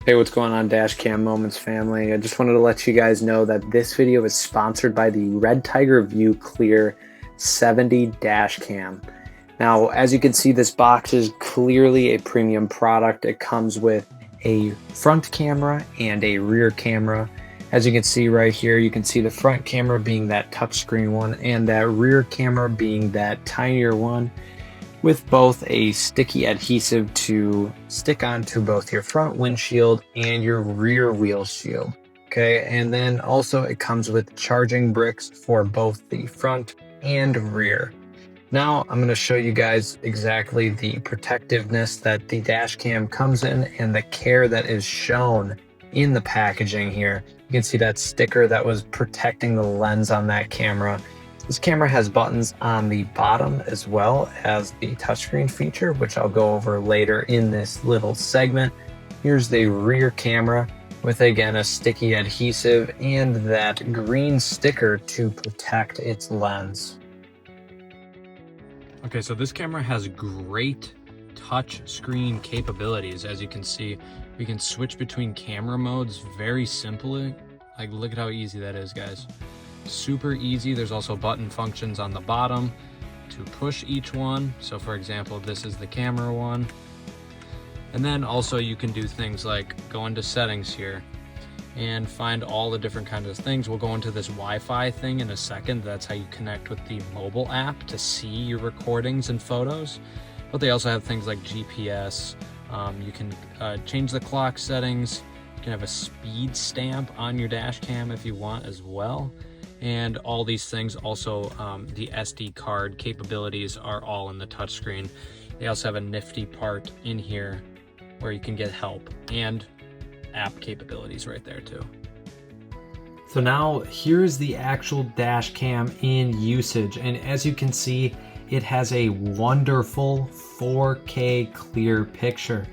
Hey, what's going on, Dashcam Moments family? I just wanted to let you guys know that this video is sponsored by the REDTIGER ViewClear 70 Dashcam. Now, as you can see, this box is clearly a premium product. It comes with a front camera and a rear camera. As you can see right here, you can see the front camera being that touchscreen one and that rear camera being that tinier one, with both a sticky adhesive to stick onto both your front windshield and your rear wheel shield. Okay, and then also it comes with charging bricks for both the front and rear. Now I'm going to show you guys exactly the protectiveness that the dash cam comes in and the care that is shown in the packaging here. You can see that sticker that was protecting the lens on that camera. This camera has buttons on the bottom as well as the touchscreen feature, which I'll go over later in this little segment. Here's the rear camera with, again, a sticky adhesive and that green sticker to protect its lens. Okay, so this camera has great touch screen capabilities. As you can see, we can switch between camera modes very simply. Like, look at how easy that is, guys. Super easy. There's also button functions on the bottom to push each one. So for example, this is the camera one. And then also you can do things like go into settings here and find all the different kinds of things. We'll go into this Wi-Fi thing in a second. That's how you connect with the mobile app to see your recordings and photos. But they also have things like GPS. You can change the clock settings. You can have a speed stamp on your dash cam if you want as well. And all these things, also the SD card capabilities are all in the touchscreen. They also have a nifty part in here where you can get help and app capabilities right there too. So now here's the actual dash cam in usage, and as you can see, it has a wonderful 4K clear picture.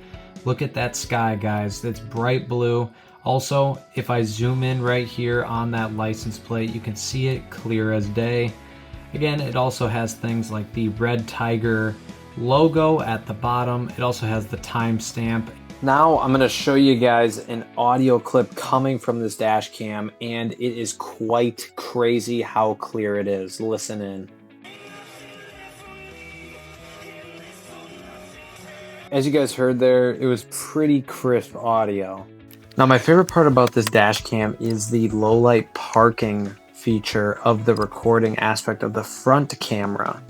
Look at that sky, guys. It's bright blue. Also, if I zoom in right here on that license plate, you can see it clear as day. Again, it also has things like the REDTIGER logo at the bottom. It also has the timestamp. Now I'm going to show you guys an audio clip coming from this dash cam, and it is quite crazy how clear it is. Listen in. As you guys heard there, it was pretty crisp audio. Now, my favorite part about this dash cam is the low light parking feature of the recording aspect of the front camera,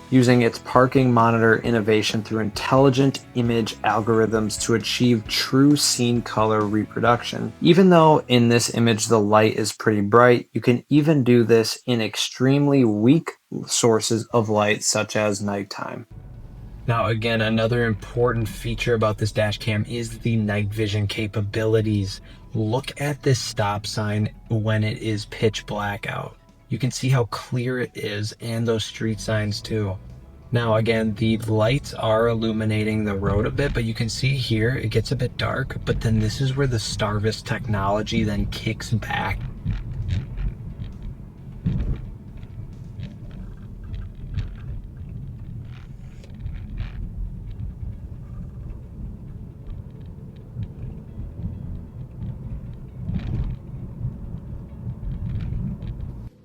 using its parking monitor innovation through intelligent image algorithms to achieve true scene color reproduction. Even though in this image the light is pretty bright, you can even do this in extremely weak sources of light such as nighttime. Now again, another important feature about this dash cam is the night vision capabilities. Look at this stop sign when it is pitch black out. You can see how clear it is, and those street signs too. Now again, the lights are illuminating the road a bit, but you can see here it gets a bit dark, but then this is where the STARVIS technology then kicks back.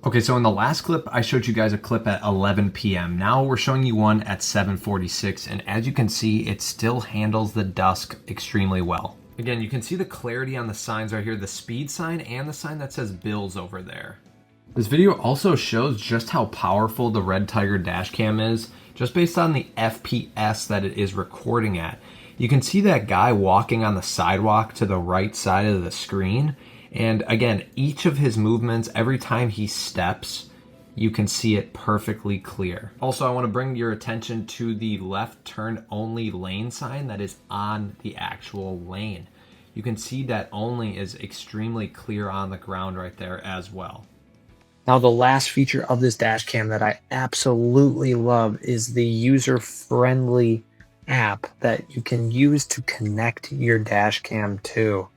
Okay, so in the last clip, I showed you guys a clip at 11 p.m. Now we're showing you one at 7:46, and as you can see, it still handles the dusk extremely well. Again, you can see the clarity on the signs right here, the speed sign and the sign that says bills over there. This video also shows just how powerful the REDTIGER dashcam is, just based on the FPS that it is recording at. You can see that guy walking on the sidewalk to the right side of the screen. And again, each of his movements, every time he steps, you can see it perfectly clear. Also, I want to bring your attention to the left turn only lane sign that is on the actual lane. You can see that only is extremely clear on the ground right there as well. Now, the last feature of this dash cam that I absolutely love is the user-friendly app that you can use to connect your dash cam to.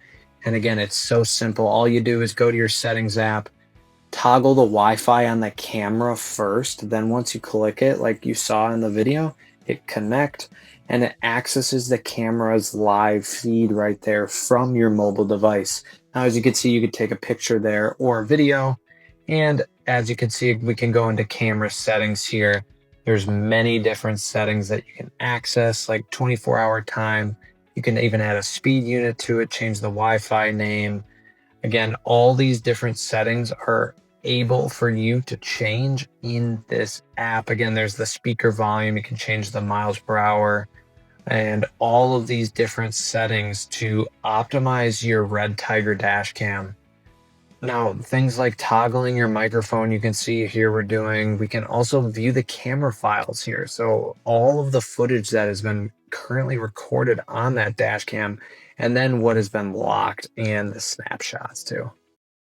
And again, it's so simple. All you do is go to your settings app, toggle the Wi-Fi on the camera first. Then once you click it, like you saw in the video, hit connect. and it accesses the camera's live feed right there from your mobile device. Now, as you can see, you could take a picture there or a video. And as you can see, we can go into camera settings here. There's many different settings that you can access, like 24-hour time. You can even add a speed unit to it, change the Wi-Fi name. Again, all these different settings are able for you to change in this app. Again, there's the speaker volume. You can change the miles per hour and all of these different settings to optimize your REDTIGER dash cam. Now, things like toggling your microphone, you can see here we can also view the camera files here. So all of the footage that has been currently recorded on that dash cam, and then what has been locked and the snapshots too.